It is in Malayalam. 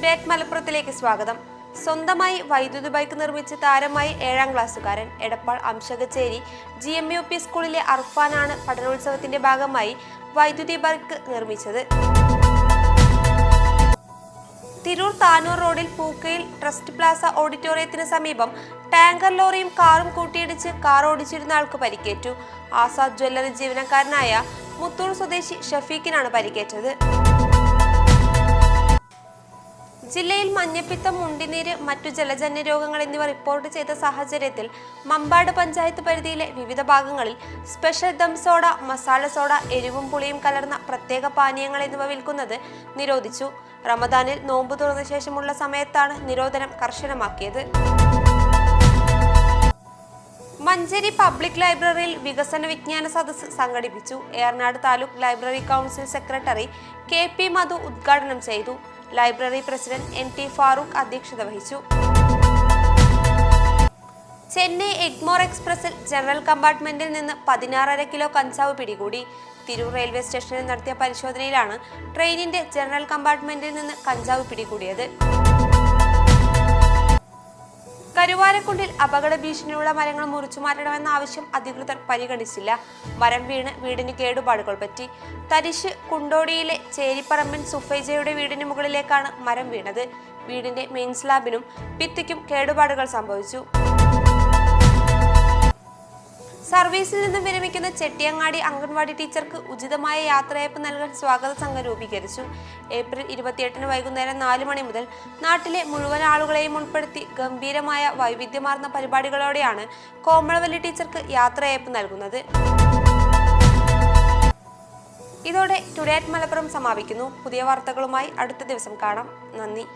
ടുഡേ അറ്റ് മലപ്പുറത്തിലേക്ക് സ്വാഗതം. സ്വന്തമായി വൈദ്യുതി ബൈക്ക് നിർമ്മിച്ച് താരമായി 7ാം ക്ലാസ്സുകാരൻ എടപ്പാൾ അംശകച്ചേരി GMUP സ്കൂളിലെ അർഫാനാണ് പഠനോത്സവത്തിന്റെ ഭാഗമായി വൈദ്യുതി ബൈക്ക് നിർമ്മിച്ചത്. തിരൂർ താനൂർ റോഡിൽ പൂക്കയിൽ ട്രസ്റ്റ് പ്ലാസ ഓഡിറ്റോറിയത്തിന് സമീപം ടാങ്കർ ലോറിയും കാറും കൂട്ടിയിടിച്ച് കാർ ഓടിച്ചിരുന്ന ആൾക്ക് പരിക്കേറ്റു. ആസാദ് ജ്വല്ലറി ജീവനക്കാരനായ മുത്തൂർ സ്വദേശി ഷഫീഖിനാണ് പരിക്കേറ്റത്. ജില്ലയിൽ മഞ്ഞപ്പിത്തം, മുണ്ടിനീര്, മറ്റു ജലജന്യ രോഗങ്ങൾ എന്നിവ റിപ്പോർട്ട് ചെയ്ത സാഹചര്യത്തിൽ മമ്പാട് പഞ്ചായത്ത് പരിധിയിലെ വിവിധ ഭാഗങ്ങളിൽ special dum soda, masala soda, എരിവും പുളിയും കലർന്ന പ്രത്യേക പാനീയങ്ങൾ എന്നിവ വിൽക്കുന്നത് നിരോധിച്ചു. റമദാനിൽ നോമ്പ് തുറന്ന ശേഷമുള്ള സമയത്താണ് നിരോധനം കർശനമാക്കിയത്. മഞ്ചേരി പബ്ലിക് ലൈബ്രറിയിൽ വികസന വിജ്ഞാന സദസ്സ് സംഘടിപ്പിച്ചു. Eranad taluk library council secretary KP മധു ഉദ്ഘാടനം ചെയ്തു. ലൈബ്രറി പ്രസിഡന്റ് NT ഫാറൂഖ് അധ്യക്ഷത വഹിച്ചു. ചെന്നൈ എഗ്മോർ എക്സ്പ്രസിൽ ജനറൽ കമ്പാർട്ട്മെന്റിൽ നിന്ന് 16.5 കിലോ കഞ്ചാവ് പിടികൂടി. തിരൂർ റെയിൽവേ സ്റ്റേഷനിൽ നടത്തിയ പരിശോധനയിലാണ് ട്രെയിനിന്റെ ജനറൽ കമ്പാർട്ട്മെന്റിൽ നിന്ന് കഞ്ചാവ് പിടികൂടിയത്. കരുവാരക്കുണ്ടിൽ അപകട ഭീഷണിയുള്ള മരങ്ങൾ മുറിച്ചു മാറ്റണമെന്ന ആവശ്യം അധികൃതർ പരിഗണിച്ചില്ല. മരം വീണ് വീടിന് കേടുപാടുകൾ പറ്റി. തരിശ് കുണ്ടോടിയിലെ ചേരിപ്പറമ്പൻ സുഫൈജയുടെ വീടിന് മുകളിലേക്കാണ് മരം വീണത്. വീടിന്റെ മെയിൻ സ്ലാബിനും ഭിത്തിക്കും കേടുപാടുകൾ സംഭവിച്ചു. സർവീസിൽ നിന്നും വിരമിക്കുന്ന ചെട്ടിയങ്ങാടി അംഗൻവാടി ടീച്ചർക്ക് ഉചിതമായ യാത്രയയപ്പ് നൽകാൻ സ്വാഗത സംഘം രൂപീകരിച്ചു. ഏപ്രിൽ 28 വൈകുന്നേരം 4 മണി മുതൽ നാട്ടിലെ മുഴുവൻ ആളുകളെയും ഉൾപ്പെടുത്തി ഗംഭീരമായ വൈവിധ്യമാർന്ന പരിപാടികളോടെയാണ് കോമളവല്ലി ടീച്ചർക്ക് യാത്രയയപ്പ് നൽകുന്നത്. ഇതോടെ ടുഡേ അറ്റ് മലപ്പുറം സമാപിക്കുന്നു. പുതിയ വാർത്തകളുമായി അടുത്ത ദിവസം കാണാം. നന്ദി.